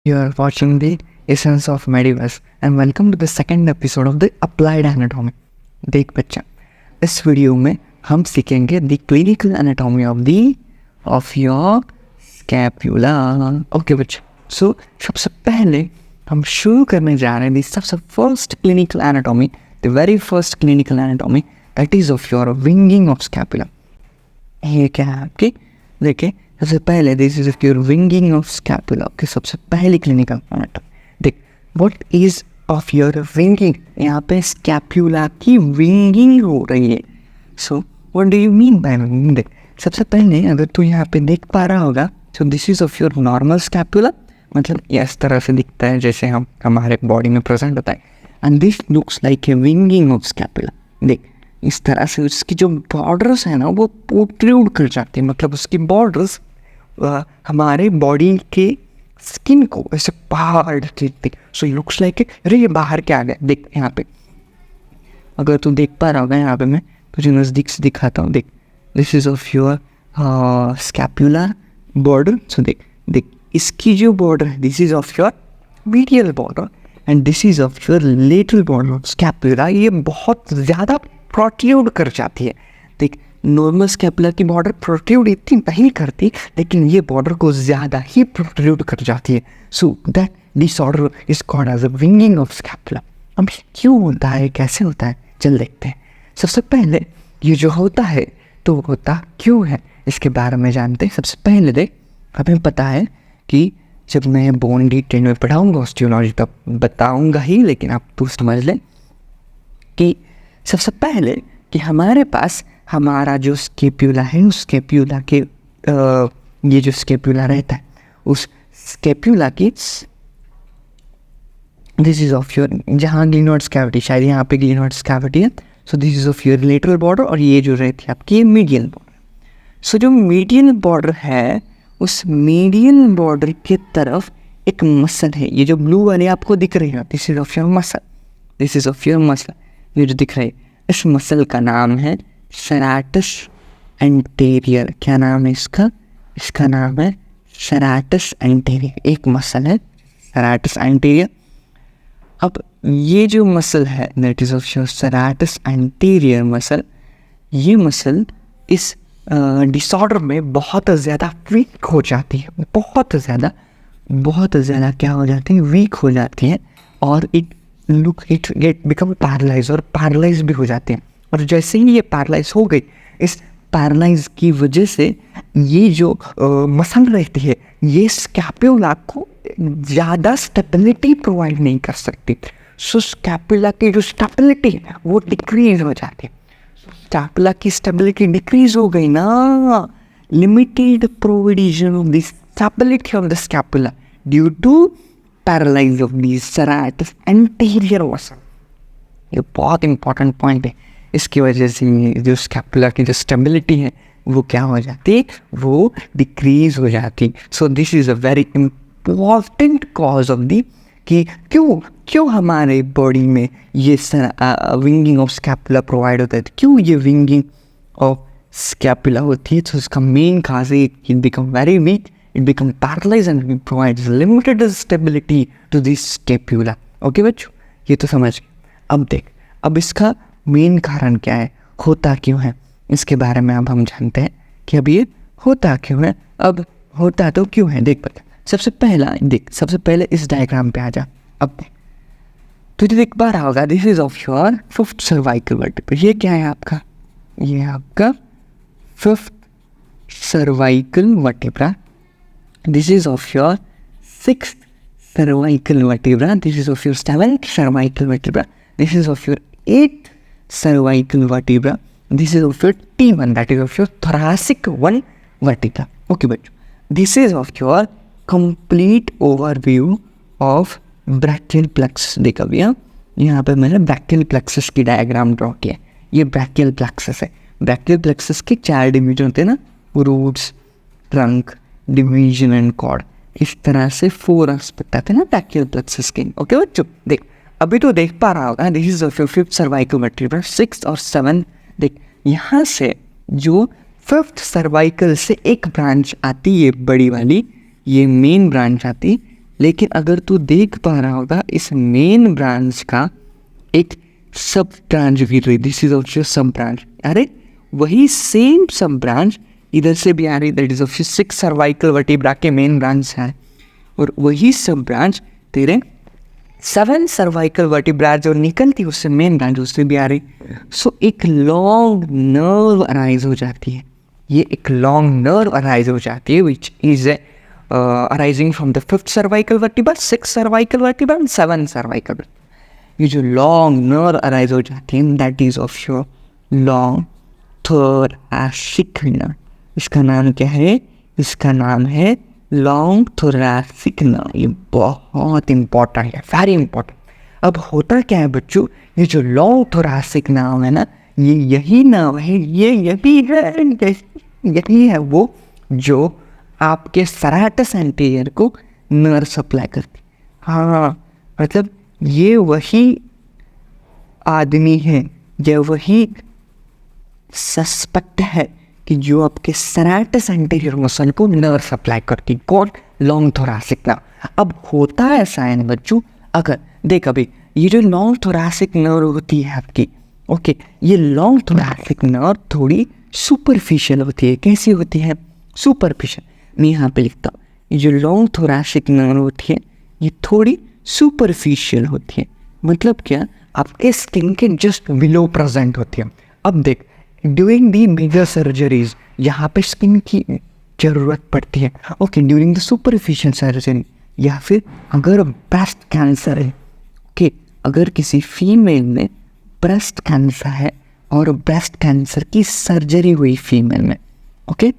You are watching the Essence of Mediverse and welcome to the second episode of the Applied Anatomy. देख बच्चा, इस video में हम सीखेंगे the clinical anatomy of your scapula. Okay बच्चा, सो सबसे पहले हम शुरू करने जा रहे हैं सबसे first clinical anatomy, the very first clinical anatomy that is of your winging of scapula. ये क्या है आपकी, देखिए सबसे पहले this is your winging of scapula. Okay, सबसे पहली क्लिनिकल एनाटॉमी. देख what is of your winging, यहाँ पे स्कैपुला की विंगिंग हो रही है. So what do you mean by winging? देख सबसे पहले अगर तू यहाँ पे देख पा रहा होगा, so this is of your normal scapula, मतलब ये इस तरह से दिखता है जैसे हमारे बॉडी में प्रेजेंट होता है. And this looks like A winging of scapula. देख इस तरह से उसकी जो बॉर्डर्स है ना वो प्रोट्रूड कर जाती है, मतलब उसकी बॉर्डर्स हमारे बॉडी के स्किन को ऐसे बाहर दिखती. सो लुक्स लाइक अरे ये बाहर क्या आ गया. देख यहाँ पे अगर तू देख पा रहा होगा, यहाँ पे मैं तुझे नज़दीक से दिखाता हूँ. देख this is of your scapular border. So देख इसकी जो बॉर्डर है this is of your medial border and this is of your lateral border of scapula. ये बहुत ज़्यादा प्रोट्रूड कर जाती है. देख नॉर्मल स्कैपुला की बॉर्डर प्रोट्रूड इतनी नहीं करती, लेकिन ये बॉर्डर को ज़्यादा ही प्रोट्रूड कर जाती है. So that disorder is called as a winging of scapula. अब क्यों होता है, कैसे होता है, चल देखते हैं. सबसे पहले ये जो होता है तो होता क्यों है इसके बारे में जानते हैं. सबसे पहले देख हमें पता है कि जब मैं बोन डिटेल में पढ़ाऊँगा ऑस्टियोलॉजी तब बताऊँगा ही, लेकिन आप तू समझ ले कि सबसे पहले कि हमारे पास हमारा जो स्कैपुला है उस स्कैपुला के ये जो स्कैपुला रहता है उस स्कैपुला की दिस इज ऑफ योर, जहाँ ग्लिनोइड्स कैविटी, शायद यहाँ पे ग्लिनोइड्स कैविटी है. So this is of your lateral border और ये जो रहती है आपकी मीडियल बॉर्डर. सो जो मीडियल बॉर्डर है उस मीडियल बॉर्डर की तरफ एक मसल है, ये जो ब्लू वाली आपको दिख रही है this is of your muscle. This is of your muscle, ये जो दिख रही है इस मसल का नाम है सेराटस एंटीरियर. क्या नाम है इसका? इसका नाम है सेराटस एंटीरियर. एक मसल है सेराटस एंटीरियर. अब ये जो मसल है that is of your serratus anterior muscle, ये मसल इस डिसऑर्डर में बहुत ज़्यादा वीक हो जाती है, बहुत ज़्यादा क्या हो जाती है, वीक हो जाती है और इट गेट बिकम पैरालाइज, और पैरालाइज भी हो जाते हैं. और जैसे ही ये पैरालाइज हो गई, इस पैरालाइज की वजह से ये जो मसल रहती है ये स्कैपुला को ज़्यादा स्टेबिलिटी प्रोवाइड नहीं कर सकती. सो स्कैपुला की जो स्टेबिलिटी है वो डिक्रीज हो जाती है. स्कैपुला की स्टेबिलिटी डिक्रीज हो गई ना, limited provision of the stability of the scapula due to paralyse of the serratus anterior muscle. ये बहुत इंपॉर्टेंट पॉइंट है. इसकी वजह से जो स्कैपुला की जो स्टेबिलिटी है वो क्या हो जाती, वो डिक्रीज हो जाती. So this is a very important cause of the कि क्यों हमारे बॉडी में ये विंगिंग ऑफ स्कैपुला प्रोवाइड होता है, क्यों ये विंगिंग ऑफ स्कैपुला होती है. तो इसका मेन काज है it become very weak, it become paralyzed and it provides limited stability to the scapula. Okay बच्चों, ये तो समझ गए. अब देख अब इसका मेन कारण क्या है, होता क्यों है, इसके बारे में अब हम जानते हैं कि अब ये होता क्यों है. अब होता तो क्यों है, देख बता. सबसे पहले इस डायग्राम पे आ जा. अब देख तुझे देख पा रहा होगा this is of your fifth cervical vertebra. ये क्या है आपका, ये आपका fifth cervical vertebra. This is of your sixth cervical vertebra. This is of your seventh cervical vertebra. This is of your eighth cervical vertebra. This is of your T1, that is of your thoracic 1 vertebra. Okay, but this is of your complete overview of brachial plexus. देखा भैया यहाँ पे मैंने brachial plexus की diagram draw किया. ये brachial plexus है. brachial plexus के 4 डिवीजन होते हैं ना, roots, trunk, division and cord. इस तरह से 4 एस्पेक्ट आते हैं ना ब्रैकियल प्लेक्सस के. ओके बच्चों, देख अभी तो देख पा रहा होगा this is of your fifth cervical vertebra, 6th और 7th. देख यहाँ से जो 5th सर्वाइकल से एक ब्रांच आती है बड़ी वाली, ये मेन ब्रांच आती, लेकिन अगर तू देख पा रहा होगा इस मेन ब्रांच का एक सब ब्रांच भी रही, दिस इज ऑल्सो सब ब्रांच। अरे वही सेम सब ब्रांच इधर से भी आ रही, that is of 6 cervical vertebra के मेन ब्रांच है, और वही सब ब्रांच तेरे 7 सर्वाइकल वर्टिब्रा जो निकलती है उससे मेन ब्रांच उससे भी आ रही। सो एक लॉन्ग नर्व अराइज हो जाती है, ये एक लॉन्ग नर्व अराइज हो जाती है which is arising from the 5th cervical vertebra, 6 cervical vertebra and 7 cervical. ये जो लॉन्ग नर्व अराइज हो जाती है that is of your long thoracic nerve. इसका नाम क्या है? इसका नाम है लॉन्ग थोरैसिक नर्व। ये बहुत इंपॉर्टेंट है, वेरी इंपॉर्टेंट। अब होता क्या है बच्चों, ये जो लॉन्ग थोरैसिक नर्व है ना, ये यही नर्व है, ये यही है वो जो आपके सेरेटस एंटीरियर को नर्व सप्लाई करती। हाँ मतलब ये वही आदमी है, ये वही सस्पेक्ट है कि जो आपके सेरेटस एंटीरियर मसल को नर्व सप्लाई करती, कौन? Long thoracic nerve. अब होता ऐसा है ना बच्चों, अगर देख अभी ये जो लॉन्ग थोरैसिक नर्व होती है आपकी, ओके, ये लॉन्ग थोरैसिक नर्व थोड़ी सुपरफिशियल होती है। कैसी होती है? सुपरफिशियल। मैं यहाँ पे लिखता हूँ, ये जो लॉन्ग थोरैसिक नर्व होती है ये थोड़ी सुपरफिशियल होती है। मतलब क्या? आपके स्किन के जस्ट बिलो प्रेजेंट होती है। अब देख ड्यूरिंग दी मेजर सर्जरीज यहाँ पे स्किन की ज़रूरत पड़ती है, okay, during the superficial surgery, या फिर अगर ब्रेस्ट कैंसर है, ओके, अगर किसी फीमेल में ब्रेस्ट कैंसर है और ब्रेस्ट कैंसर की सर्जरी हुई फीमेल में, ओके,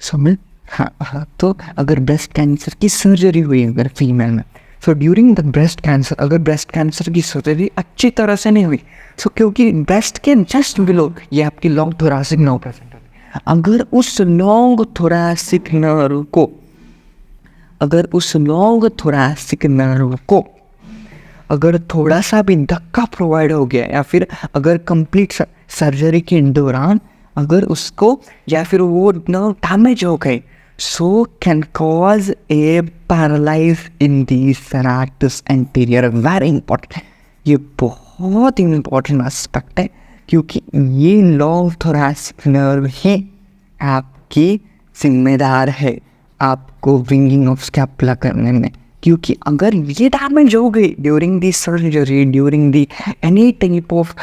समझ? हाँ, तो अगर ब्रेस्ट कैंसर की सर्जरी हुई अगर फीमेल में, so during the breast cancer, अगर ब्रेस्ट कैंसर की सर्जरी अच्छी तरह से नहीं हुई, सो क्योंकि ब्रेस्ट के जस्ट बिलो ये आपकी लॉन्ग थोरैसिक नर्व प्रेजेंट होती है, अगर उस लॉन्ग थोरैसिक नर्व को, अगर उस लॉन्ग थोरैसिक नर्व को अगर थोड़ा सा भी धक्का प्रोवाइड हो गया, या फिर अगर कंप्लीट सर्जरी के दौरान अगर उसको या फिर वो नर्व डैमेज हो गए, so can cause a paralyze in the serratus anterior। very important, ये बहुत इंपॉर्टेंट एस्पेक्ट है, क्योंकि ये लॉन्ग थोरैसिक नर्व ही आपकी जिम्मेदार है आपको विंगिंग ऑफ स्कैपुला करने में। क्योंकि अगर ये डैमेज हो गई during the surgery, during the any type of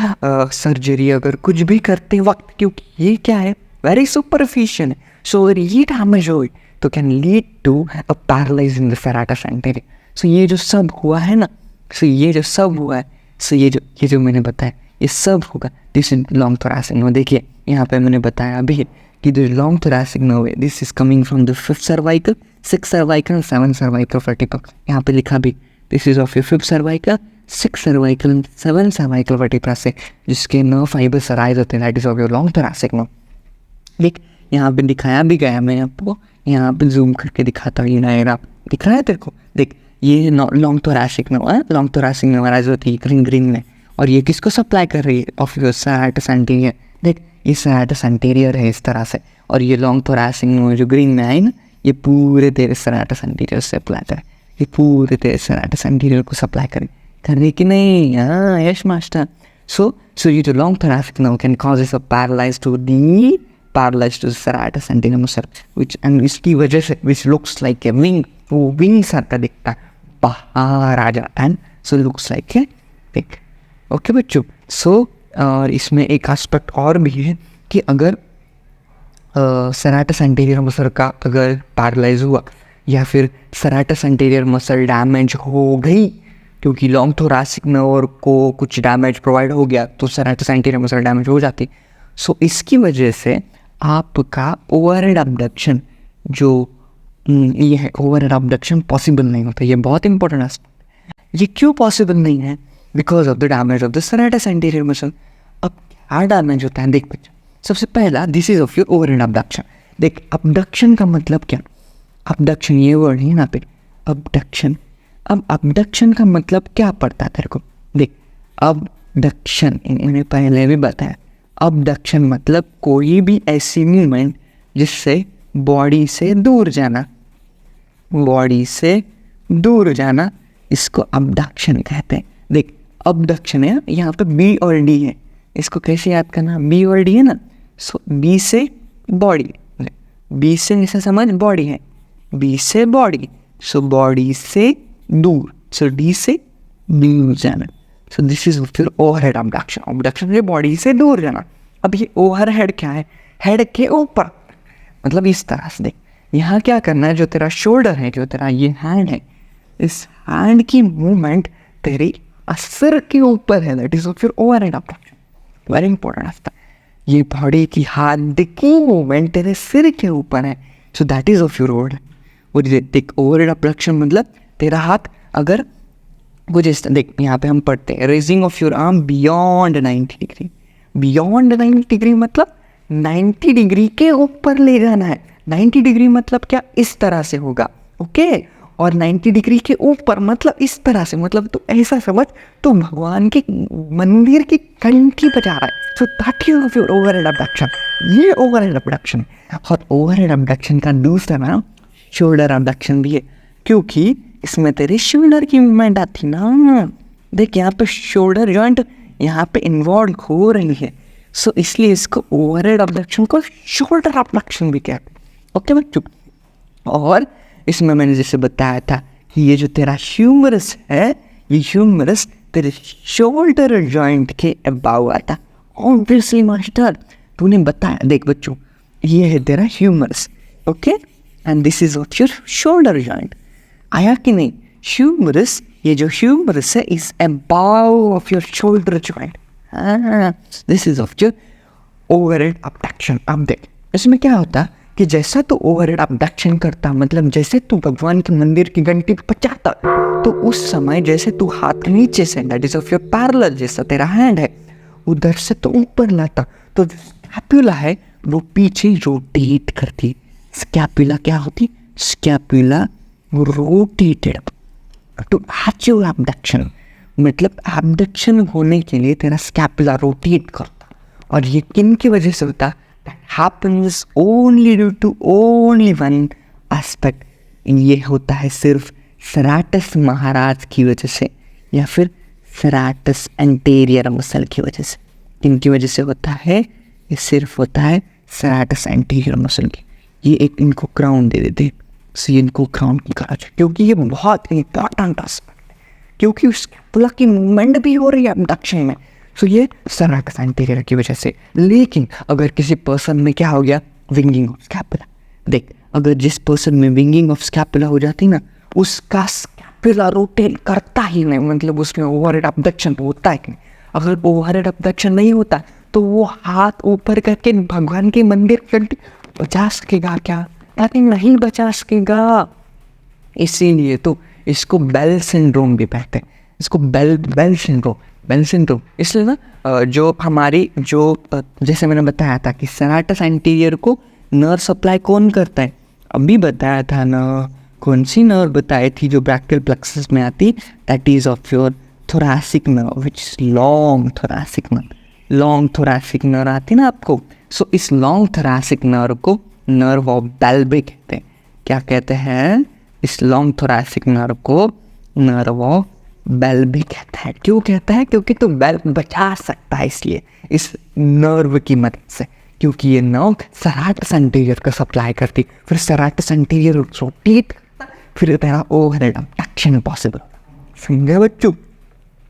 surgery, अगर कुछ भी करते वक्त, क्योंकि ये क्या है, वेरी सुपरफिशियल है, सो अगर ये डैमेज हो तो can lead to a paralyse in the serratus anterior. So ये जो सब हुआ है ना, सो ये जो सब हुआ है, सो ये जो मैंने बताया ये सब होगा this is long thoracic nerve. देखिए यहाँ पे मैंने बताया अभी कि जो लॉन्ग थोरैसिक नर्व है this is coming from the 5th cervical, 6 cervical, 7 cervical vertebra. यहाँ पे लिखा भी this is of your 5th cervical, 6 cervical, 7 cervical vertebra से जिसके नर्व फाइबर्स अराइज होते हैं, that is of your long thoracic nerve. देख यहाँ पे दिखाया भी गया, मैं आपको यहाँ पे जूम करके दिखाता हूँ, ये डायग्राम दिख रहा है तेरे को? देख ये लॉन्ग थोरैसिक नर्व है, लॉन्ग थोरैसिक नर्व अराइज होती है ग्रीन ग्रीन में, और ये किसको सप्लाई कर रही है? Of your serratus anterior. देख ये सेरेटस एंटीरियर है इस तरह से, और ये लॉन्ग थोरैसिक नर्व जो ग्रीन में आई ना, ये पूरे तेरे सेरेटस एंटीरियर से अप्लाई करे, ये पूरे तेरे सेरेटस एंटीरियर को सप्लाई कर रही कि नहीं? हाँ यस मास्टर। सो ये जो long thoracic nerve can causes a paralyse to the paralyse to serratus anterior muscle, which and इसकी वजह से which looks like a wing, वो विंग सा दिखता है, बाहर आ जाता है, so looks like a wing. Okay बच्चों, सो और इसमें एक एस्पेक्ट और भी है कि अगर सेरेटस एंटीरियर मसल का अगर पैरालाइज हुआ या फिर सेरेटस एंटीरियर मसल डैमेज हो गई, क्योंकि लॉन्ग थोरैसिक नर्व को कुछ डैमेज प्रोवाइड हो गया तो सेरेटस एंटीरियर मसल डैमेज हो जाती। सो इसकी वजह से आपका ओवरहेड अबडक्शन जो ये है, ओवरहेड अबडक्शन पॉसिबल नहीं होता। ये बहुत इंपॉर्टेंट एस्पेक्ट। ये क्यों पॉसिबल नहीं है? Because of the damage of the serratus anterior muscle. अब क्या डैमेज होता है? देख बच्चा, सबसे पहला this is of your overhead abduction. देख अबडक्शन का मतलब क्या? अबडक्शन ये वर्ड है यहाँ पे, अबडक्शन। अब अबडक्शन का मतलब क्या पड़ता है तेरे को? देख अबडक्शन मैंने पहले भी बताया, अबडक्शन मतलब कोई भी ऐसी मूवमेंट जिससे बॉडी से दूर जाना, बॉडी से दूर जाना, इसको अबडक्शन कहते हैं। देख अबडक्शन है, यहाँ पे बी और डी है, इसको कैसे याद करना, बी और डी है ना, सो बी से बॉडी, बी से ऐसा समझ बॉडी है, बी से बॉडी, सो बॉडी से दूर, सो डी से दूर जाना, सो दिस इज फिर ओवरहेड अबडक्शन। अबडक्शन से बॉडी से दूर जाना। अब ये ओवरहेड क्या है, हेड के ऊपर, मतलब इस तरह से देख, यहाँ क्या करना है, जो तेरा शोल्डर है, जो तेरा ये हैंड है, इस हैंड की मूवमेंट तेरी सिर के ऊपर है, दैट इज फिर overhead abduction. Very important after, ये बॉडी की हाथ की मूवमेंट तेरे सिर के ऊपर है, so that is of your overhead. वो देख ओवरहेड अबडक्शन मतलब तेरा हाथ अगर कुछ इस देख, यहाँ पे हम पढ़ते हैं raising of your arm beyond 90 degree. Beyond 90 degree मतलब 90 डिग्री के ऊपर ले जाना है। 90 डिग्री मतलब क्या, इस तरह से होगा, ओके। और 90 डिग्री के ऊपर मतलब इस तरह से, मतलब तो ऐसा समझ तो भगवान के मंदिर की घंटी बजा रहा है। So that is of your overhead abduction. ये ओवरहेड अबडक्शन। और ओवरहेड अबडक्शन का दूसरा नाम शोल्डर अबडक्शन भी है, क्योंकि इसमें तेरे शोल्डर की मूवमेंट आती ना। देख यहाँ पे शोल्डर जॉइंट यहाँ पे इन्वॉल्व हो रही है, सो इसलिए इसको ओवरहेड अबडक्शन को शोल्डर अबडक्शन भी कहते हैं, ओके बच्चों। और इसमें मैंने जैसे बताया था कि ये जो तेरा ह्यूमरस है, ये ह्यूमरस तेरे शोल्डर जॉइंट के अबाव आता। ऑब्वियसली मास्टर तूने बताया, देख बच्चों ये है तेरा humerus, okay, and this is of your shoulder joint. आया कि नहीं, ह्यूमरस, ये जो ह्यूमरस है is above of your shoulder joint, this is of your overhead abduction. अब देख इसमें क्या होता कि जैसा तू ओवरहेड अबडक्शन करता, मतलब जैसे तू भगवान के मंदिर की घंटी बजाता, तो उस समय जैसे तू हाथ नीचे से, that is of your parallel, जैसा तेरा हैंड है उधर से तो ऊपर लाता, तो स्कैपुला है वो पीछे रोटेट करती। स्कैपुला क्या होती, scapula rotated to achieve abduction, मतलब एबडक्शन होने के लिए तेरा स्कैपुला रोटेट करता। और ये किन की वजह से होता, that happens only due to only one aspect, ये होता है सिर्फ सेराटस महाराज की वजह से, या फिर सेराटस एंटीरियर मसल की वजह से। किनकी वजह से होता है, ये सिर्फ होता है सेराटस एंटीरियर मसल की। ये एक इनको क्राउन दे देते, सो इनको क्राउन की करा चाहिए, क्योंकि ये बहुत इंपॉर्टेंट एस्पेक्ट है, क्योंकि उस स्कैपुला की मूवमेंट भी हो रही है एबडक्शन में, सो ये सेराटस एंटीरियर की वजह से। लेकिन अगर किसी पर्सन में क्या हो गया, विंगिंग ऑफ स्कैपुला, देख अगर जिस पर्सन में विंगिंग ऑफ स्कैपुला हो जाती ना, उसका स्कैपुला रोटेट करता ही नहीं, मतलब उसमें ओवरहेड अबडक्शन होता है कि नहीं। अगर ओवरहेड अबडक्शन नहीं होता तो वो हाथ ऊपर करके भगवान के मंदिर बचा सकेगा क्या, अरे नहीं बचा सकेगा। इसीलिए तो इसको बेल सिंड्रोम भी कहते हैं, इसको बेल सिंड्रोम इसलिए ना, जो हमारी जो जैसे मैंने बताया था कि सेराटस एंटीरियर को नर्व सप्लाई कौन करता है, अभी बताया था ना, कौन सी नर्व बताई थी जो ब्रैकियल प्लेक्सस में आती, that is of your thoracic nerve, which is long thoracic nerve आती ना आपको। सो इस लॉन्ग थोरैसिक नर्व को नर्व ऑफ बेल भी कहते हैं। क्या कहते हैं, इस लॉन्ग थोरैसिक नर्व को नर्व ऑफ बेल भी कहता है। क्यों कहता है, क्योंकि तो बेल बचा सकता है इसलिए इस नर्व की मदद से, क्योंकि ये नर्व सेराटस एंटीरियर को सप्लाई करती, फिर सेराटस एंटीरियर रोटेट करता, फिर तेरा ओवरहेड अबडक्शन पॉसिबल। समझा बच्चों।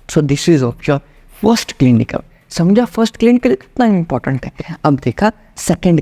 So this is of your first clinical. समझा फर्स्ट क्लिनिकल कितना इंपॉर्टेंट है। अब देखा सेकंड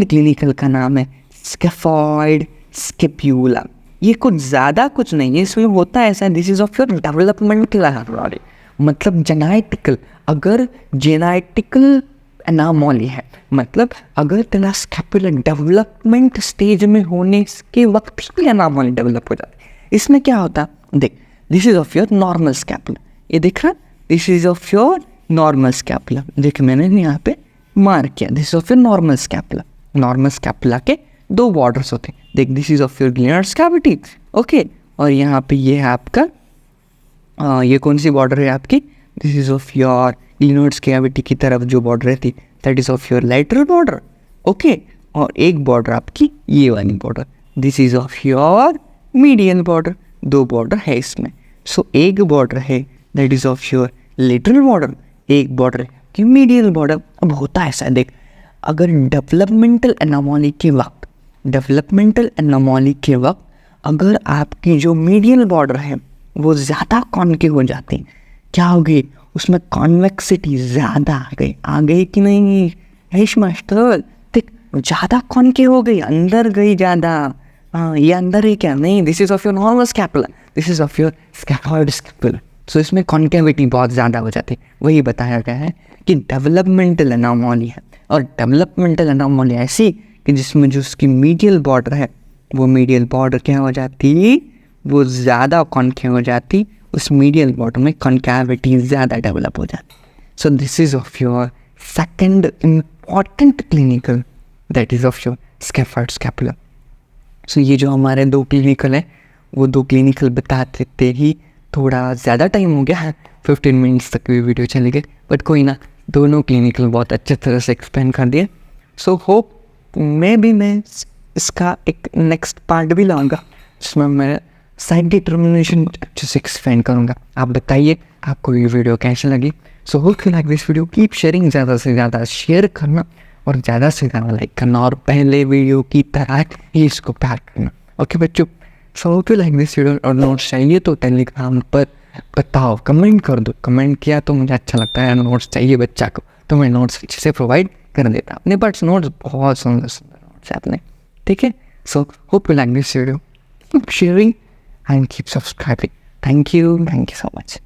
क्लिनिकल का नाम है स्केफॉइड स्केप्यूला। ये कुछ ज़्यादा कुछ नहीं है, इसमें होता है ऐसा, this is of your developmental, मतलब जेनेटिकल। अगर जेनेटिकल एनामोली है, मतलब अगर तेरा स्कैपुला डेवलपमेंट स्टेज में होने के वक्त ही एनामोली डेवलप हो जाती है। इसमें क्या होता, देख this is of your normal scapula, ये देख रहा, this is of your normal scapula, देख मैंने यहाँ पे मार्क किया, this is of your normal scapula. Normal scapula के दो बॉर्डर्स होते हैं, देख this is of your glenoids cavity, okay, और यहाँ पे ये है आपका ये कौन सी बॉर्डर है आपकी, this is of your glenoids cavity की तरफ जो बॉर्डर रहती, that is of your lateral border, okay, और एक बॉर्डर आपकी ये वाली border, this is of your medial border, 2 border है इसमें। सो एक बॉर्डर है that is of your lateral border, एक बॉर्डर है कि मीडियल बॉर्डर। अब होता है ऐसा, देख अगर डेवलपमेंटल एनोमली के वक्त अगर आपकी जो मीडियल बॉर्डर है वो ज़्यादा कॉन्केव हो जाती, क्या हो गई उसमें कॉन्वेक्सिटी ज़्यादा आ गई कि नहीं यश मास्टर, देख ज़्यादा कॉन्केव हो गई, अंदर गई ज़्यादा। हाँ ये अंदर है क्या, नहीं this is of your normal scapula, this is of your scaphoid scapula. So इसमें कॉन्केविटी बहुत ज़्यादा हो जाती है। वही बताया गया है कि डेवलपमेंटल एनोमली है, और डेवलपमेंटल एनोमली ऐसी कि जिसमें जो उसकी मीडियल बॉर्डर है वो मीडियल बॉर्डर क्या हो जाती, वो ज़्यादा कॉन्केव हो जाती, उस मीडियल बॉर्डर में कॉन्केविटी ज़्यादा डेवलप हो जाती। So this is of your second important clinical, that is of your scaphoid scapula. So ये जो हमारे 2 क्लिनिकल है वो 2 क्लिनिकल बता देते ही थोड़ा ज़्यादा टाइम हो गया है, 15 मिनट्स तक भी वीडियो चली गई, बट कोई ना, दोनों क्लिनिकल बहुत अच्छे तरह से एक्सप्लेन कर दिए। सो होप मैं इसका एक नेक्स्ट पार्ट भी लाऊंगा जिसमें मैं साइड डिटर्मिनेशन अच्छे से एक्सप्लेन करूँगा। आप बताइए आपको ये वीडियो कैसे लगी। So hope you like this video, keep sharing, ज़्यादा से ज़्यादा शेयर करना और ज़्यादा से ज़्यादा लाइक करना, और पहले वीडियो की तरह ही इसको प्यार करना। ओके बच्चों, so hope you like this video. और नोट्स चाहिए तो टेलीग्राम पर बताओ, कमेंट कर दो, कमेंट किया तो मुझे अच्छा लगता है। नोट्स चाहिए बच्चा को तो मैं नोट्स अच्छे से प्रोवाइड कर देता हूँ अपने पास। नोट्स बहुत सुंदर नोट्स है अपने, ठीक है। So hope you like this video, keep sharing and keep subscribing. Thank you so much.